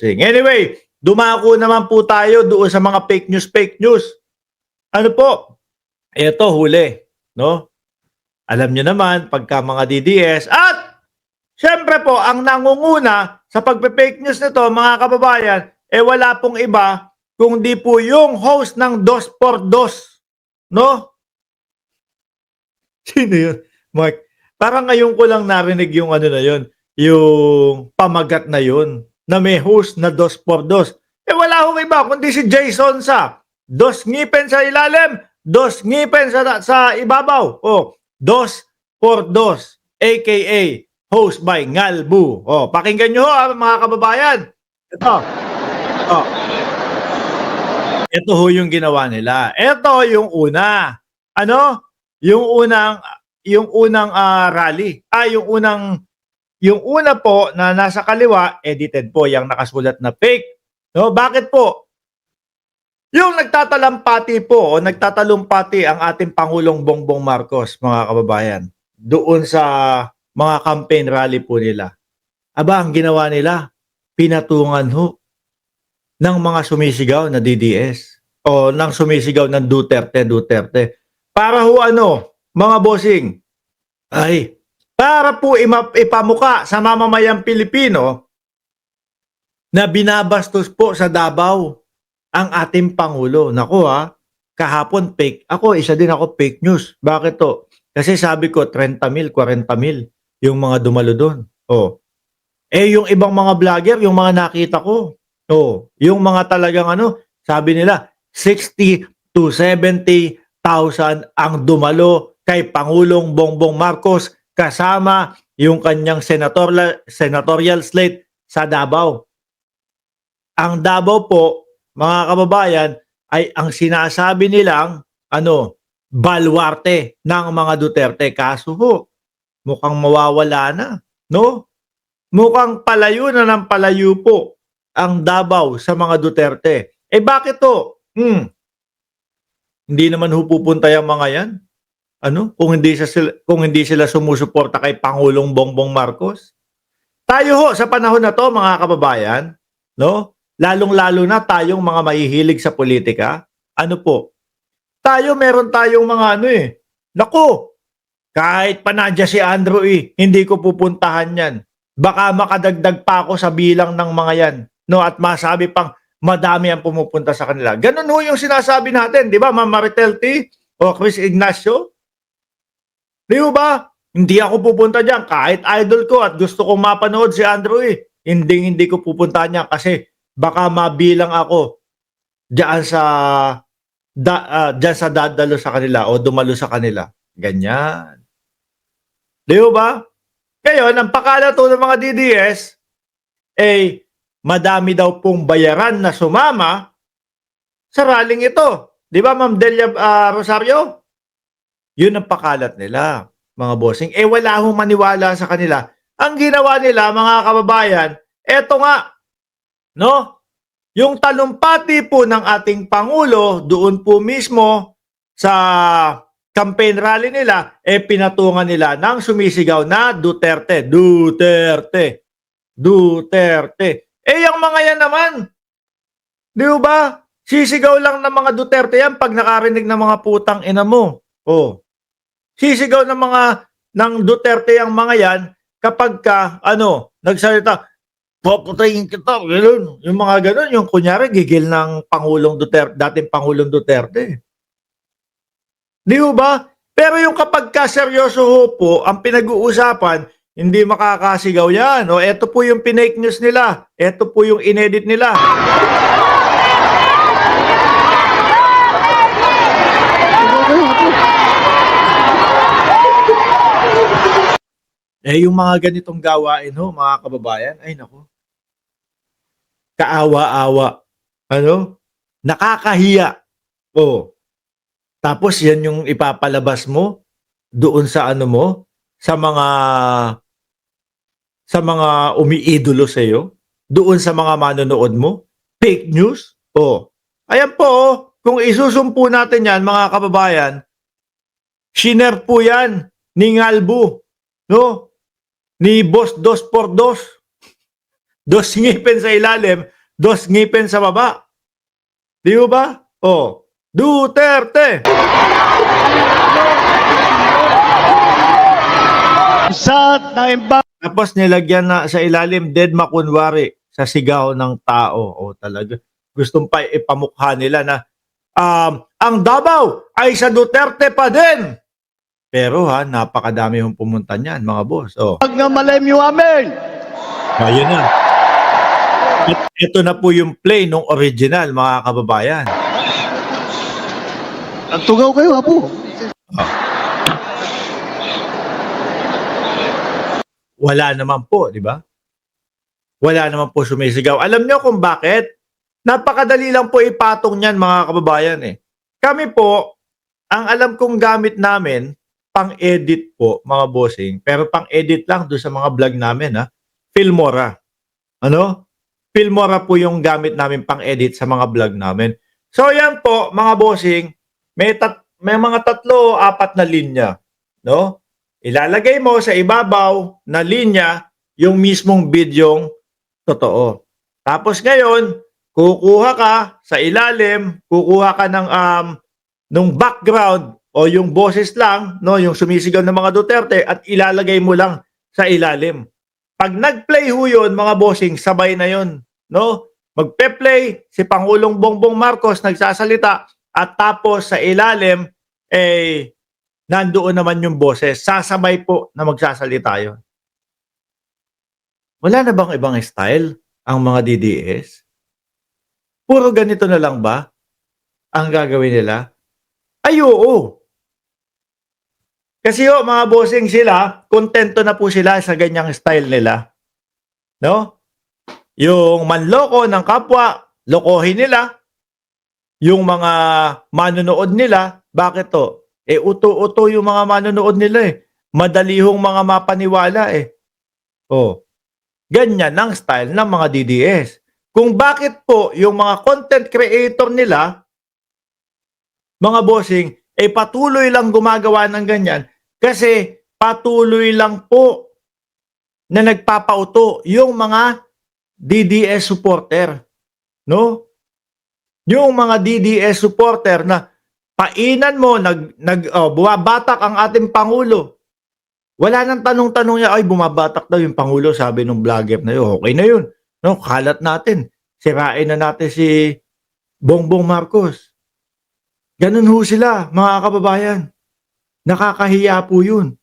Anyway, dumako naman po tayo doon sa mga fake news. Ano po? Ito, huli. No? Alam nyo naman, pagka mga DDS, at syempre po, ang nangunguna sa pagpe-fake news nito, mga kababayan, wala pong iba kung di po yung host ng Dos por Dos. No? Sino yun, Mark? Parang ngayon ko lang narinig yung ano na yun, yung pamagat na yun, na may host na Dos por Dos. Wala akong iba, kundi si Jason sa dos ngipin sa ilalim, dos ngipin sa ibabaw. Dos por Dos, aka host by Ngalbu. Pakinggan nyo ho, mga kababayan. Ito. Ito ho yung ginawa nila. Ito yung una. Ano? Yung unang rally. Yung una po na nasa kaliwa, edited po, yung nakasulat na fake. No, bakit po? Yung nagtatalumpati po o nagtatalumpati ang ating Pangulong Bongbong Marcos, mga kababayan, doon sa mga campaign rally po nila. Aba, ang ginawa nila, pinatungan ho ng mga sumisigaw na DDS o ng sumisigaw ng Duterte. Para ho mga bossing, ay, para po ipamuka sa mamamayang Pilipino na binabastos po sa Davao ang ating Pangulo. Naku kahapon fake. Isa din ako fake news. Bakit to? Kasi sabi ko 30 mil, 40 mil yung mga dumalo doon. Yung ibang mga vlogger, yung mga nakita ko, yung mga talagang sabi nila 60 to 70,000 ang dumalo kay Pangulong Bongbong Marcos kasama yung kanyang senatorial slate sa Davao. Ang Davao po, mga kababayan, ay ang sinasabi nilang baluarte ng mga Duterte. Kaso ho, mukhang mawawala na, no? Mukhang palayo na ng palayo po ang Davao sa mga Duterte. Bakit to? Hindi naman ho pupunta yung mga yan. Kung hindi sila sumusuporta kay Pangulong Bongbong Marcos. Tayo ho sa panahon na to, mga kababayan, no? Lalong-lalo na tayong mga mahihilig sa politika. Meron tayong mga naku, kahit pa nandiyan si Andrew hindi ko pupuntahan yan. Baka makadagdag pa ako sa bilang ng mga yan. No? At masabi pang madami ang pumupunta sa kanila. Ganun ho yung sinasabi natin, di ba? Ma'am Maritel T o Chris Ignacio. Di ba? Hindi ako pupunta dyan. Kahit idol ko at gusto kong mapanood si Andrew hindi ko pupuntahan niya kasi baka mabilang ako dyan sa dadalo sa kanila o dumalo sa kanila. Ganyan. Di ba? Ngayon, ang pakalato ng mga DDS, madami daw pong bayaran na sumama sa rallying ito. Di ba, Ma'am Delia Rosario? Yun ang pakalat nila, mga bossing. Wala hong maniwala sa kanila. Ang ginawa nila, mga kababayan, eto nga, no? Yung talumpati po ng ating Pangulo, doon po mismo sa campaign rally nila, pinatungan nila ng sumisigaw na Duterte. Yung mga yan naman, di ba? Sisigaw lang ng mga Duterte yan pag nakarinig ng mga putang ina mo. Sisigaw ng Duterte yung mga yan kapag nagsalita, papatayin kita, gano'n. Yung mga gano'n, yung kunyari, gigil ng dating Pangulong Duterte. Di ba? Pero yung kapag seryoso ho po, ang pinag-uusapan, hindi makakasigaw yan. Eto po yung pinake news nila. Eto po yung inedit nila. Yung mga ganitong gawain ho, mga kababayan, ay nako. Kaawa-awa. Nakakahiya. Tapos yan yung ipapalabas mo doon sa sa mga umiidolo sa iyo, doon sa mga manonood mo, fake news. Ayan po, kung isusumpo natin yan, mga kababayan, shiner po yan ni Ngalbu, no? Ni Boss Dos por Dos. dos ngipin sa ilalim, dos ngipin sa baba. Di ba? Oh, Duterte! Tapos nilagyan na sa ilalim, dead makunwari sa sigaw ng tao. O talaga, gustong pa ipamukha nila na ang Davao ay sa Duterte pa din. Pero napakadami yung pumunta niyan, mga boss. Oh. Pag namalay mo amin! Ayun na. Ito na po yung play nung original, mga kababayan. Ang tugaw kayo, apo. Wala naman po, di ba? Wala naman po sumisigaw. Alam niyo kung bakit? Napakadali lang po ipatong niyan, mga kababayan eh. Kami po, ang alam kong gamit namin, pang-edit po, mga bossing. Pero pang-edit lang doon sa mga vlog namin, Filmora. Ano? Filmora po yung gamit namin pang-edit sa mga vlog namin. So yan po, mga bossing, may mga 3 o 4 na linya, no? Ilalagay mo sa ibabaw na linya yung mismong bidyong totoo. Tapos ngayon, kukuha ka sa ilalim, kukuha ka ng nung background o yung boses lang, no, yung sumisigaw ng mga Duterte at ilalagay mo lang sa ilalim. Pag nag-play ho yun, mga bossing, sabay na yun, no? Magpe-play si Pangulong Bongbong Marcos nagsasalita at tapos sa ilalim nandoon naman yung boses. Sasabay po na magsasalita yun. Wala na bang ibang style ang mga DDS? Puro ganito na lang ba ang gagawin nila? Ay, oo. Kasi mga bossing sila, kontento na po sila sa ganyang style nila. No? Yung manloko ng kapwa, lokohin nila. Yung mga manonood nila, bakit to? Uto-uto yung mga manonood nila eh. Madali hong mga mapaniwala eh. Oh. Ganyan ang style ng mga DDS. Kung bakit po yung mga content creator nila, mga bossing, patuloy lang gumagawa ng ganyan kasi patuloy lang po na nagpapauto yung mga DDS supporter. No? Yung mga DDS supporter na painan mo, bumabatak ang ating Pangulo. Wala nang tanong-tanong niya, ay bumabatak daw yung Pangulo, sabi ng vlogger na yun. Okay na yun. No, kalat natin. Sirain na natin si Bongbong Marcos. Ganun ho sila, mga kababayan. Nakakahiya po yun.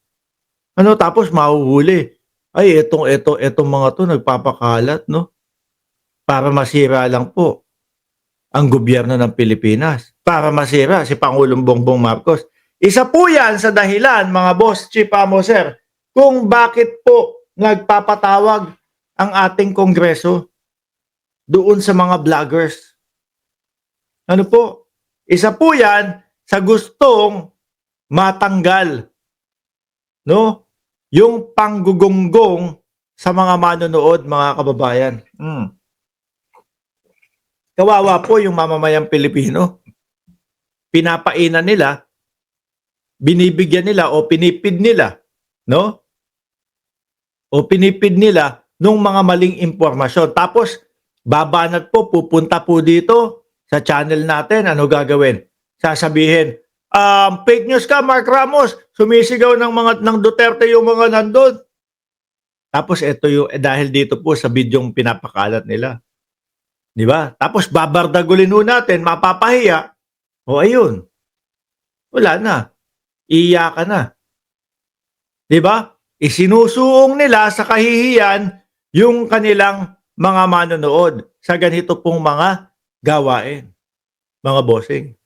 Ano, tapos mahuhuli. Ay, etong mga to nagpapakalat, no? Para masira lang po ang gobyerno ng Pilipinas. Para masira si Pangulong Bongbong Marcos. Isa po yan sa dahilan, mga boss, Chief Amo, sir, kung bakit po nagpapatawag ang ating Kongreso doon sa mga vloggers. Ano po? Isa po yan sa gustong matanggal, no? Yung panggugunggong sa mga manonood, mga kababayan. Kawawa po yung mamamayang Pilipino. Pinapainan nila, binibigyan nila o pinipid nila, no? O pinipid nila nung mga maling impormasyon. Tapos, babanat po, pupunta po dito sa channel natin. Ano gagawin? Sasabihin, fake news ka, Mark Ramos. Sumisigaw ng Duterte yung mga nandun. Tapos, ito yung, dahil dito po sa bidyong pinapakalat nila. Di ba? Tapos, babardagulin ho natin, mapapahiya. O, ayun. Wala na. Iiyakan na. Di ba? Isinusuong nila sa kahihiyan yung kanilang mga manonood sa ganito pong mga gawain, mga bossing.